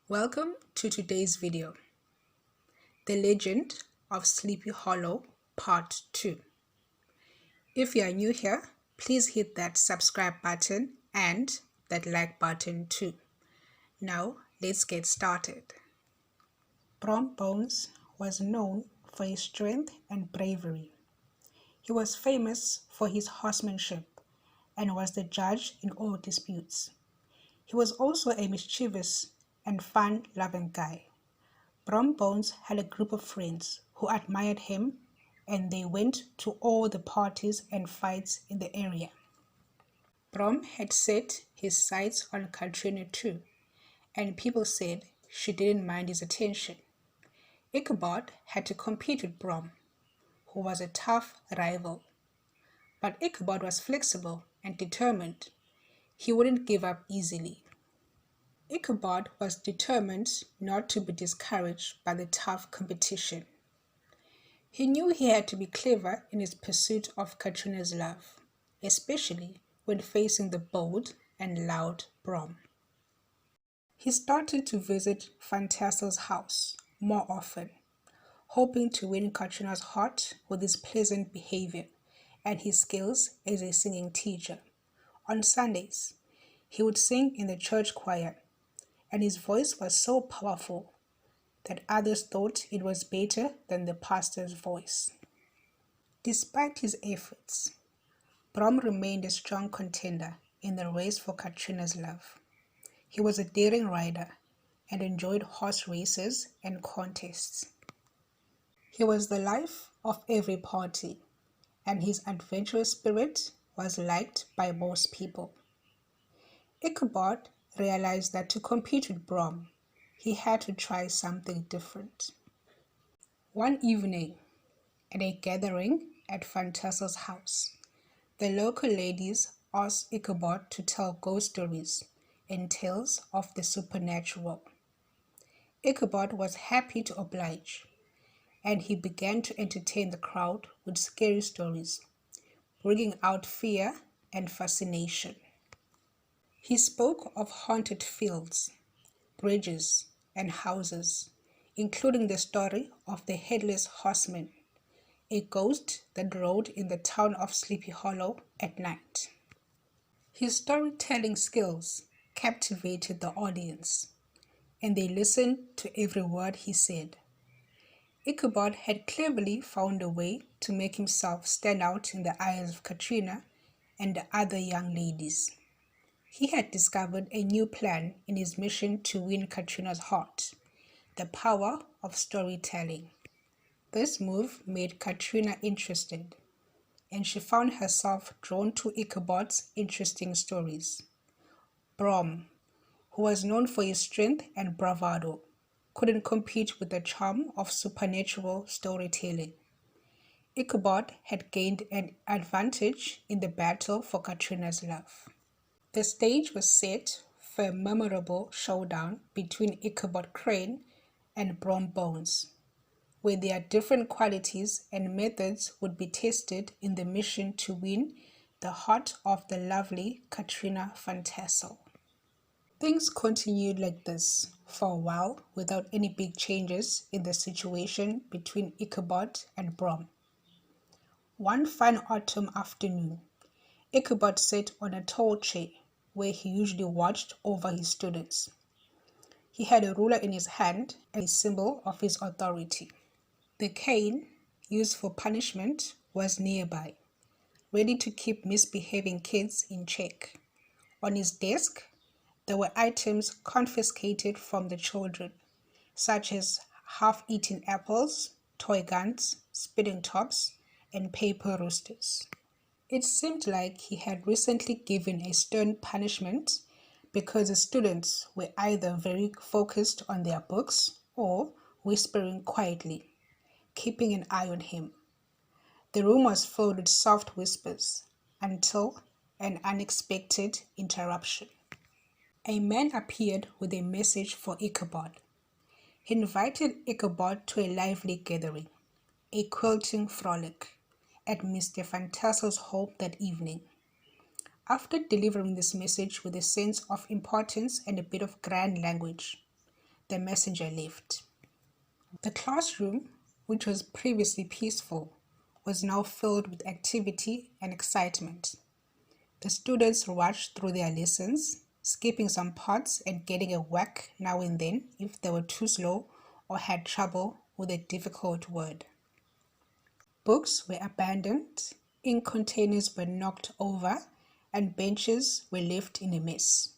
Welcome to today's video, The Legend of Sleepy Hollow Part 2. If you are new here, please hit that subscribe button and that like button too. Now, let's get started. Brom Bones was known for his strength and bravery. He was famous for his horsemanship and was the judge in all disputes. He was also a mischievous and fun-loving guy. Brom Bones had a group of friends who admired him, and they went to all the parties and fights in the area. Brom had set his sights on Katrina too, and people said she didn't mind his attention. Ichabod had to compete with Brom, who was a tough rival. But Ichabod was flexible and determined. He wouldn't give up easily. Ichabod was determined not to be discouraged by the tough competition. He knew he had to be clever in his pursuit of Katrina's love, especially when facing the bold and loud Brom. He started to visit Fantassel's house more often, hoping to win Katrina's heart with his pleasant behavior and his skills as a singing teacher. On Sundays, he would sing in the church choir, and his voice was so powerful that others thought it was better than the pastor's voice. Despite his efforts, Brom remained a strong contender in the race for Katrina's love. He was a daring rider and enjoyed horse races and contests. He was the life of every party, and his adventurous spirit was liked by most people. Ichabod realized that to compete with Brom, he had to try something different. One evening, at a gathering at Fantassel's house, the local ladies asked Ichabod to tell ghost stories and tales of the supernatural. Ichabod was happy to oblige, and he began to entertain the crowd with scary stories, bringing out fear and fascination. He spoke of haunted fields, bridges, and houses, including the story of the Headless Horseman, a ghost that rode in the town of Sleepy Hollow at night. His storytelling skills captivated the audience, and they listened to every word he said. Ichabod had cleverly found a way to make himself stand out in the eyes of Katrina and the other young ladies. He had discovered a new plan in his mission to win Katrina's heart, the power of storytelling. This move made Katrina interested, and she found herself drawn to Ichabod's interesting stories. Brom, who was known for his strength and bravado, couldn't compete with the charm of supernatural storytelling. Ichabod had gained an advantage in the battle for Katrina's love. The stage was set for a memorable showdown between Ichabod Crane and Brom Bones, where their different qualities and methods would be tested in the mission to win the heart of the lovely Katrina Fantassel. Things continued like this for a while without any big changes in the situation between Ichabod and Brom. One fine autumn afternoon, Ichabod sat on a tall chair where he usually watched over his students. He had a ruler in his hand, a symbol of his authority. The cane, used for punishment, was nearby, ready to keep misbehaving kids in check. On his desk, there were items confiscated from the children, such as half-eaten apples, toy guns, spitting tops, and paper roosters. It seemed like he had recently given a stern punishment because the students were either very focused on their books or whispering quietly, keeping an eye on him. The room was filled with soft whispers until an unexpected interruption. A man appeared with a message for Ichabod. He invited Ichabod to a lively gathering, a quilting frolic, at Mr. Fantassel's home that evening. After delivering this message with a sense of importance and a bit of grand language, the messenger left. The classroom, which was previously peaceful, was now filled with activity and excitement. The students rushed through their lessons, skipping some parts and getting a whack now and then if they were too slow or had trouble with a difficult word. Books were abandoned, ink containers were knocked over, and benches were left in a mess.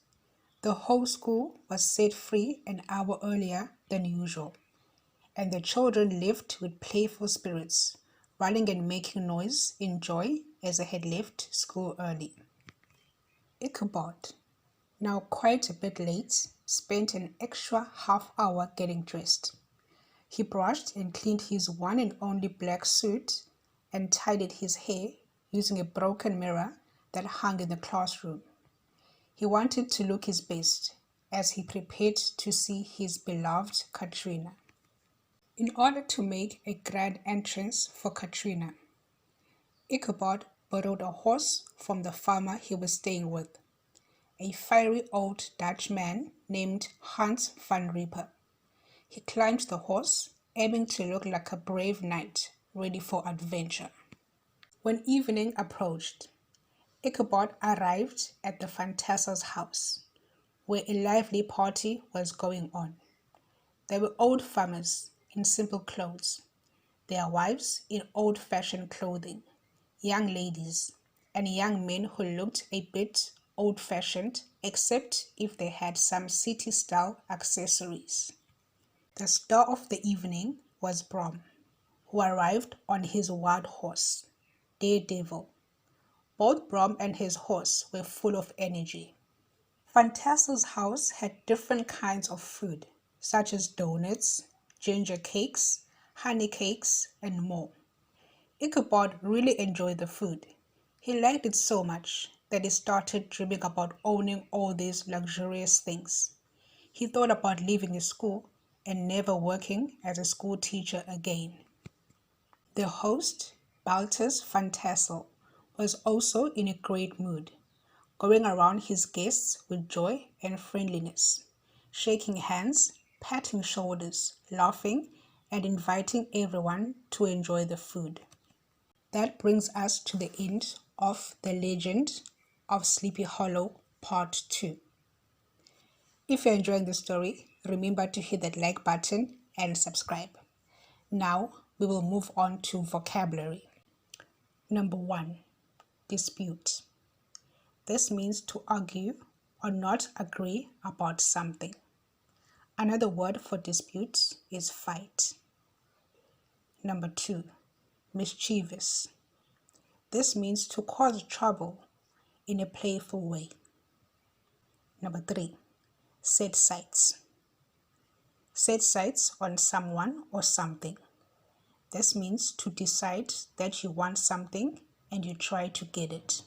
The whole school was set free an hour earlier than usual, and the children left with playful spirits, running and making noise in joy as they had left school early. Ichabod, now quite a bit late, spent an extra half hour getting dressed. He brushed and cleaned his one and only black suit and tidied his hair using a broken mirror that hung in the classroom. He wanted to look his best as he prepared to see his beloved Katrina. In order to make a grand entrance for Katrina, Ichabod borrowed a horse from the farmer he was staying with, a fiery old Dutchman named Hans van Rieper. He climbed the horse, aiming to look like a brave knight ready for adventure. When evening approached, Ichabod arrived at the Van Tassel's house, where a lively party was going on. There were old farmers in simple clothes, their wives in old-fashioned clothing, young ladies, and young men who looked a bit old-fashioned except if they had some city-style accessories. The star of the evening was Brom, who arrived on his wild horse, Daredevil. Both Brom and his horse were full of energy. Van Tassel's house had different kinds of food, such as donuts, ginger cakes, honey cakes, and more. Ichabod really enjoyed the food. He liked it so much that he started dreaming about owning all these luxurious things. He thought about leaving his school and never working as a school teacher again. The host, Baltus Van Tassel, was also in a great mood, going around his guests with joy and friendliness, shaking hands, patting shoulders, laughing, and inviting everyone to enjoy the food. That brings us to the end of The Legend of Sleepy Hollow Part 2. If you're enjoying the story, remember to hit that like button and subscribe. Now we will move on to vocabulary. Number 1, dispute. This means to argue or not agree about something. Another word for dispute is fight. Number 2, mischievous. This means to cause trouble in a playful way. Number 3, set sights. Set sights on someone or something. This means to decide that you want something and you try to get it.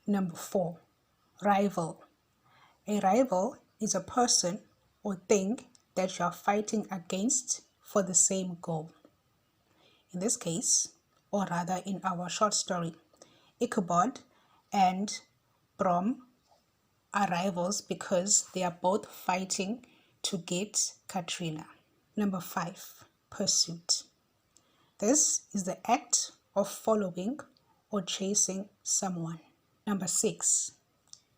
Number 4, rival. A rival is a person or thing that you are fighting against for the same goal. In this case, or rather in our short story, Ichabod and Brom are rivals because they are both fighting to get Katrina. Number 5, pursuit. This is the act of following or chasing someone. Number 6,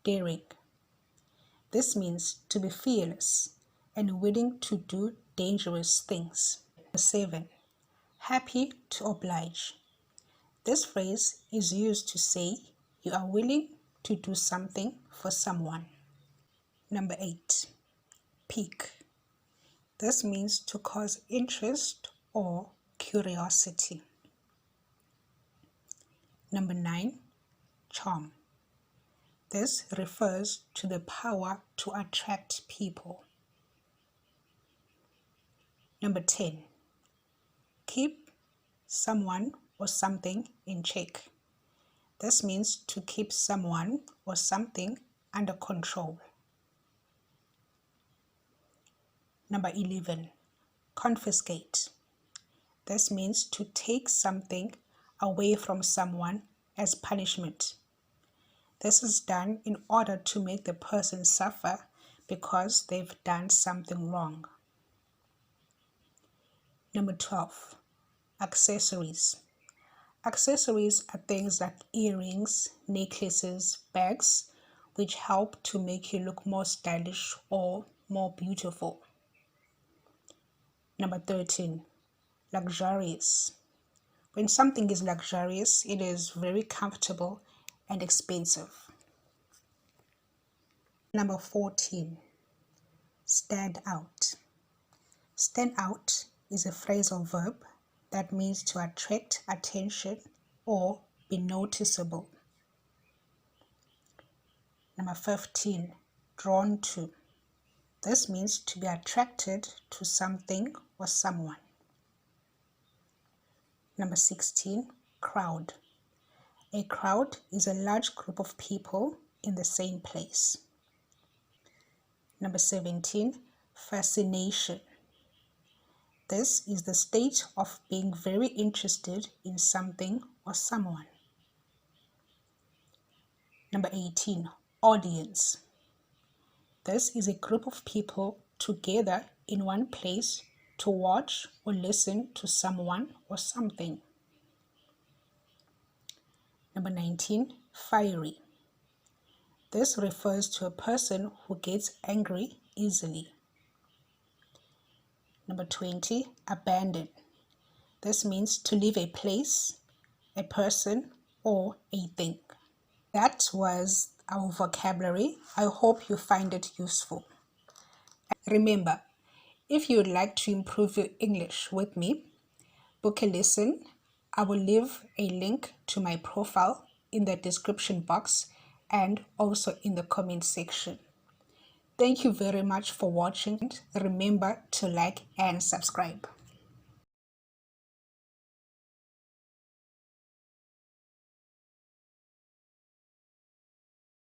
daring. This means to be fearless and willing to do dangerous things. Number 7, happy to oblige. This phrase is used to say you are willing to do something for someone. Number 8, pique. This means to cause interest or curiosity. Number 9, charm. This refers to the power to attract people. Number 10, keep someone or something in check. This means to keep someone or something under control. Number 11, confiscate. This means to take something away from someone as punishment. This is done in order to make the person suffer because they've done something wrong. Number 12, accessories. Accessories are things like earrings, necklaces, bags, which help to make you look more stylish or more beautiful. Number 13, luxurious. When something is luxurious, it is very comfortable and expensive. Number 14, stand out. Stand out is a phrasal verb that means to attract attention or be noticeable. Number 15, drawn to. This means to be attracted to something or someone. Number 16, crowd. A crowd is a large group of people in the same place. Number 17, fascination. This is the state of being very interested in something or someone. Number 18, audience. This is a group of people together in one place to watch or listen to someone or something. Number 19, fiery. This refers to a person who gets angry easily. Number 20, abandon. This means to leave a place, a person, or a thing. That was our vocabulary. I hope you find it useful. Remember, if you would like to improve your English with me, book a lesson. I will leave a link to my profile in the description box and also in the comment section. Thank you very much for watching. Remember to like and subscribe.